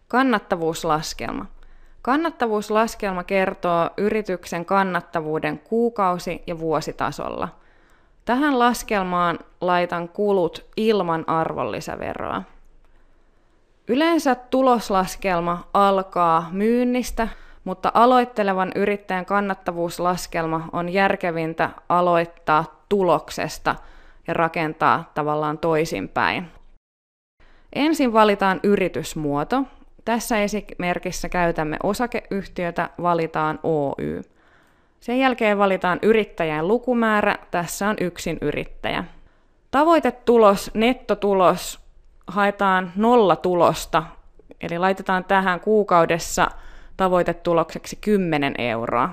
Kannattavuuslaskelma. Kannattavuuslaskelma kertoo yrityksen kannattavuuden kuukausi- ja vuositasolla. Tähän laskelmaan laitan kulut ilman arvonlisäveroa. Yleensä tuloslaskelma alkaa myynnistä, mutta aloittelevan yrittäjän kannattavuuslaskelma on järkevintä aloittaa tuloksesta ja rakentaa tavallaan toisinpäin. Ensin valitaan yritysmuoto. Tässä esimerkissä käytämme osakeyhtiötä, valitaan Oy. Sen jälkeen valitaan yrittäjän lukumäärä, tässä on yksin yrittäjä. Tavoitetulos, nettotulos, haetaan nollatulosta, eli laitetaan tähän kuukaudessa tavoitetulokseksi 10 euroa.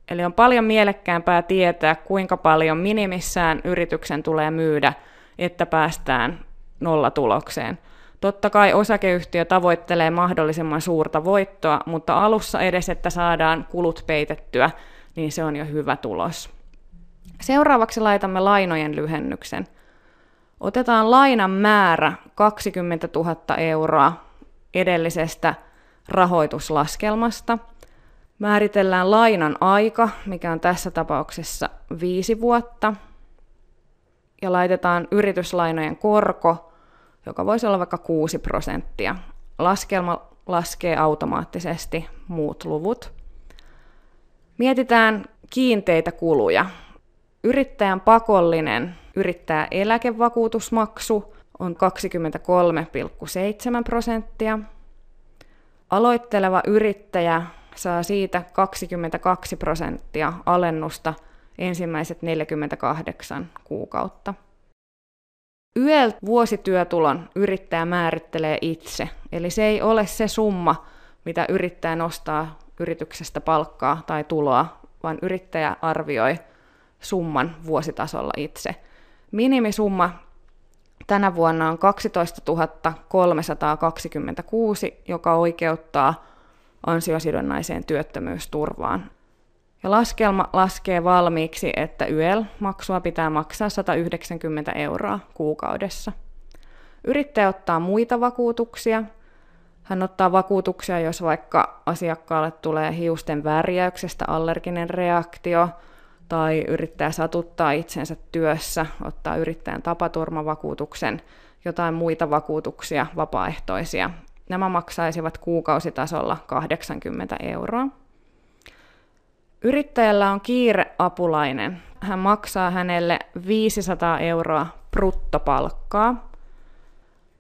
Eli on paljon mielekkäämpää tietää, kuinka paljon minimissään yrityksen tulee myydä, että päästään nollatulokseen. Totta kai osakeyhtiö tavoittelee mahdollisimman suurta voittoa, mutta alussa edes, että saadaan kulut peitettyä, niin se on jo hyvä tulos. Seuraavaksi laitamme lainojen lyhennyksen. Otetaan lainan määrä 20 000 euroa edellisestä rahoituslaskelmasta. Määritellään lainan aika, mikä on tässä tapauksessa 5 vuotta. Ja laitetaan yrityslainojen korko, joka voisi olla vaikka 6%. Laskelma laskee automaattisesti muut luvut. Mietitään kiinteitä kuluja. Yrittäjän pakollinen yrittäjäeläkevakuutusmaksu on 23,7%. Aloitteleva yrittäjä saa siitä 22% alennusta ensimmäiset 48 kuukautta. YEL-vuosityötulon yrittäjä määrittelee itse, eli se ei ole se summa, mitä yrittäjä nostaa yrityksestä palkkaa tai tuloa, vaan yrittäjä arvioi summan vuositasolla itse. Minimisumma tänä vuonna on 12 326, joka oikeuttaa ansiosidonnaiseen työttömyysturvaan. Ja laskelma laskee valmiiksi, että YEL-maksua pitää maksaa 190 euroa kuukaudessa. Yrittäjä ottaa muita vakuutuksia. Hän ottaa vakuutuksia, jos vaikka asiakkaalle tulee hiusten värjäyksestä allerginen reaktio, tai yrittäjä satuttaa itsensä työssä, ottaa yrittäjän tapaturmavakuutuksen, jotain muita vakuutuksia, vapaaehtoisia. Nämä maksaisivat kuukausitasolla 80 euroa. Yrittäjällä on kiireapulainen. Hän maksaa hänelle 500 euroa bruttopalkkaa.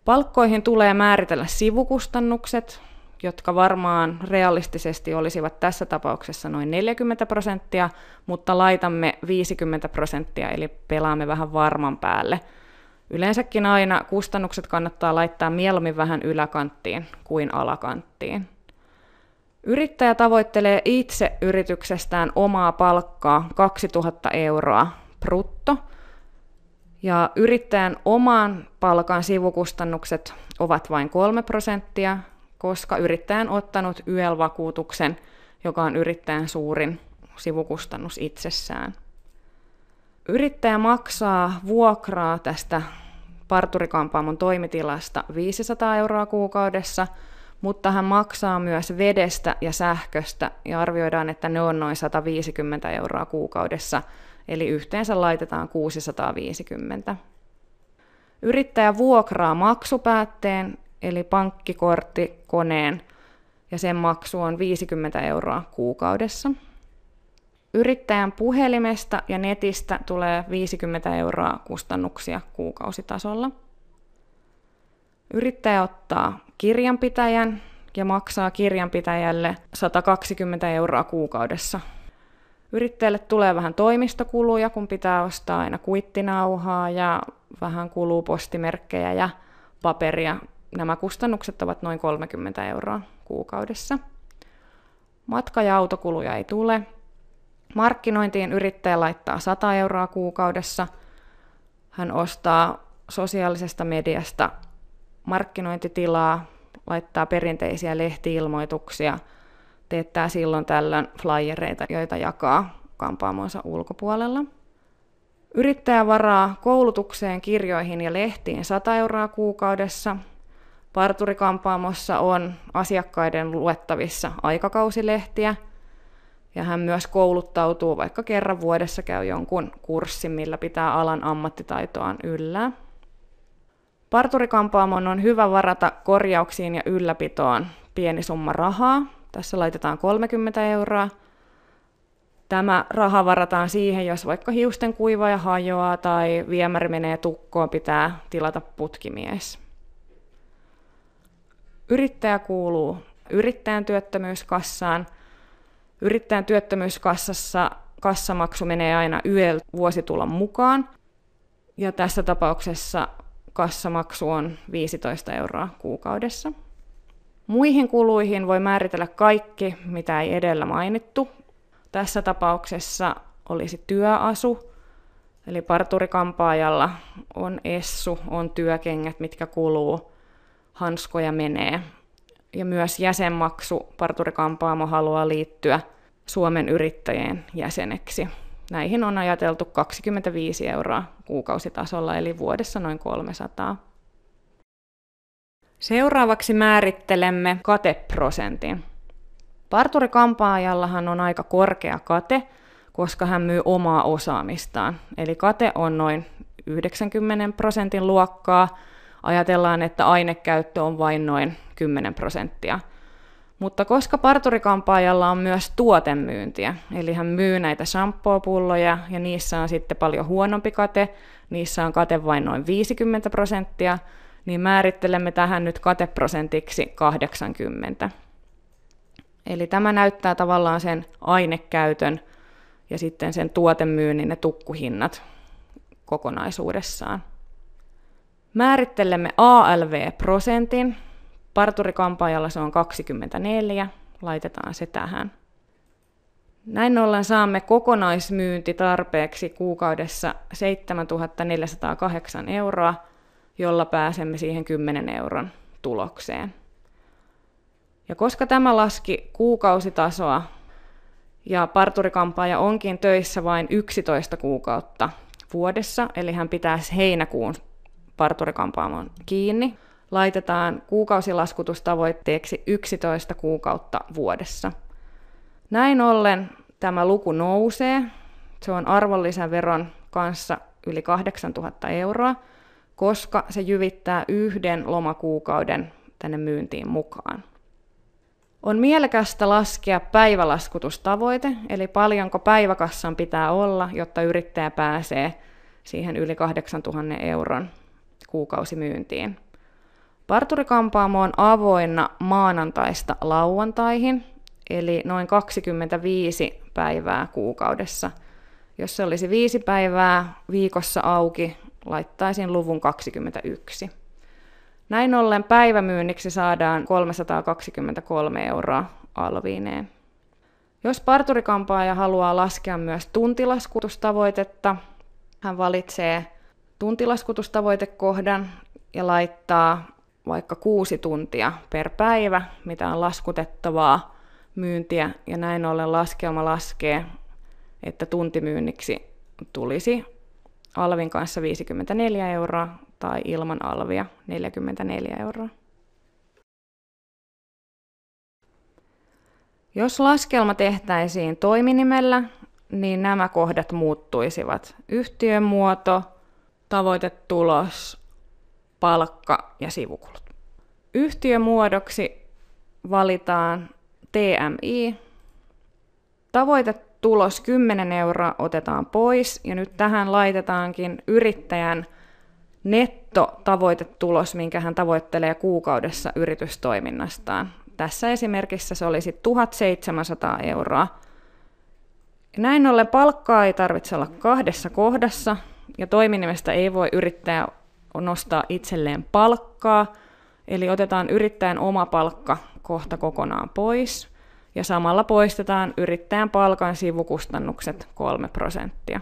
Palkkoihin tulee määritellä sivukustannukset, jotka varmaan realistisesti olisivat tässä tapauksessa noin 40%, mutta laitamme 50%, eli pelaamme vähän varman päälle. Yleensäkin aina kustannukset kannattaa laittaa mieluummin vähän yläkanttiin kuin alakanttiin. Yrittäjä tavoittelee itse yrityksestään omaa palkkaa 2000 euroa brutto, ja yrittäjän oman palkan sivukustannukset ovat vain 3%, koska yrittäjä on ottanut YEL-vakuutuksen, joka on yrittäjän suurin sivukustannus itsessään. Yrittäjä maksaa vuokraa tästä parturikampaamon toimitilasta 500 euroa kuukaudessa, mutta hän maksaa myös vedestä ja sähköstä, ja arvioidaan, että ne on noin 150 euroa kuukaudessa, eli yhteensä laitetaan 650. Yrittäjä vuokraa maksupäätteen, eli pankkikorttikoneen, ja sen maksu on 50 euroa kuukaudessa. Yrittäjän puhelimesta ja netistä tulee 50 euroa kustannuksia kuukausitasolla. Yrittäjä ottaa kirjanpitäjän ja maksaa kirjanpitäjälle 120 euroa kuukaudessa. Yrittäjälle tulee vähän toimistokuluja, kun pitää ostaa aina kuittinauhaa ja vähän kuluu postimerkkejä ja paperia. Nämä kustannukset ovat noin 30 euroa kuukaudessa. Matka- ja autokuluja ei tule. Markkinointiin yrittäjä laittaa 100 euroa kuukaudessa. Hän ostaa sosiaalisesta mediasta markkinointitilaa, laittaa perinteisiä lehti-ilmoituksia, teettää silloin tällöin flyereita, joita jakaa kampaamonsa ulkopuolella. Yrittäjä varaa koulutukseen, kirjoihin ja lehtiin 100 euroa kuukaudessa. Parturikampaamossa on asiakkaiden luettavissa aikakausilehtiä, ja hän myös kouluttautuu, vaikka kerran vuodessa käy jonkun kurssin, millä pitää alan ammattitaitoaan yllä. Parturikampaamon on hyvä varata korjauksiin ja ylläpitoon pieni summa rahaa. Tässä laitetaan 30 euroa. Tämä raha varataan siihen, jos vaikka hiusten kuivaaja hajoaa tai viemäri menee tukkoon, pitää tilata putkimies. Yrittäjä kuuluu yrittäjän työttömyyskassaan. Yrittäjän työttömyyskassassa kassamaksu menee aina YEL-vuositulon mukaan, ja tässä tapauksessa kassamaksu on 15 euroa kuukaudessa. Muihin kuluihin voi määritellä kaikki, mitä ei edellä mainittu. Tässä tapauksessa olisi työasu, eli parturikampaajalla on essu, on työkengät, mitkä kuluu, hanskoja menee. Ja myös jäsenmaksu parturikampaamo haluaa liittyä Suomen yrittäjien jäseneksi. Näihin on ajateltu 25 euroa kuukausitasolla, eli vuodessa noin 300. Seuraavaksi määrittelemme kateprosentin. Parturikampaajallahan on aika korkea kate, koska hän myy omaa osaamistaan. Eli kate on noin 90% luokkaa. Ajatellaan, että ainekäyttö on vain noin 10%. Mutta koska parturikampaajalla on myös tuotemyyntiä, eli hän myy näitä shampoo-pulloja ja niissä on sitten paljon huonompi kate, niissä on kate vain noin 50%, niin määrittelemme tähän nyt kateprosentiksi 80. Eli tämä näyttää tavallaan sen ainekäytön ja sitten sen tuotemyynnin ja tukkuhinnat kokonaisuudessaan. Määrittelemme ALV-prosentin. Parturikampaajalla se on 24, laitetaan se tähän. Näin ollen saamme kokonaismyynti tarpeeksi kuukaudessa 7 408 euroa, jolla pääsemme siihen 10 euron tulokseen. Ja koska tämä laski kuukausitasoa ja parturikampaaja onkin töissä vain 11 kuukautta vuodessa, eli hän pitää heinäkuun parturikampaamon kiinni, laitetaan kuukausilaskutustavoitteeksi 11 kuukautta vuodessa. Näin ollen tämä luku nousee. Se on arvonlisäveron kanssa yli 8 000 euroa, koska se jyvittää yhden lomakuukauden tänne myyntiin mukaan. On mielekästä laskea päivälaskutustavoite, eli paljonko päiväkassan pitää olla, jotta yrittäjä pääsee siihen yli 8 000 euron kuukausimyyntiin. Parturikampaamo on avoinna maanantaista lauantaihin, eli noin 25 päivää kuukaudessa. Jos se olisi 5 päivää viikossa auki, laittaisin luvun 21. Näin ollen päivämyynniksi saadaan 323 euroa alviineen. Jos parturikampaaja haluaa laskea myös tuntilaskutustavoitetta, hän valitsee tuntilaskutustavoitekohdan ja laittaa vaikka 6 tuntia per päivä, mitä on laskutettavaa myyntiä, ja näin ollen laskelma laskee, että tuntimyynniksi tulisi alvin kanssa 54 euroa tai ilman alvia 44 euroa. Jos laskelma tehtäisiin toiminimellä, niin nämä kohdat muuttuisivat: yhtiön muoto, tavoitetulos, palkka ja sivukulut. Yhtiömuodoksi valitaan TMI. Tavoitetulos 10 euroa otetaan pois, ja nyt tähän laitetaankin yrittäjän nettotavoitetulos, minkä hän tavoittelee kuukaudessa yritystoiminnastaan. Tässä esimerkissä se olisi 1700 euroa. Näin ollen palkkaa ei tarvitse olla 2 kohdassa, ja toiminimestä ei voi yrittäjä nostaa itselleen palkkaa, eli otetaan yrittäjän oma palkka kohta kokonaan pois, ja samalla poistetaan yrittäjän palkan sivukustannukset 3%.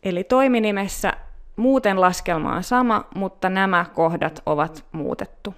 Eli toiminimessä muuten laskelma on sama, mutta nämä kohdat ovat muutettu.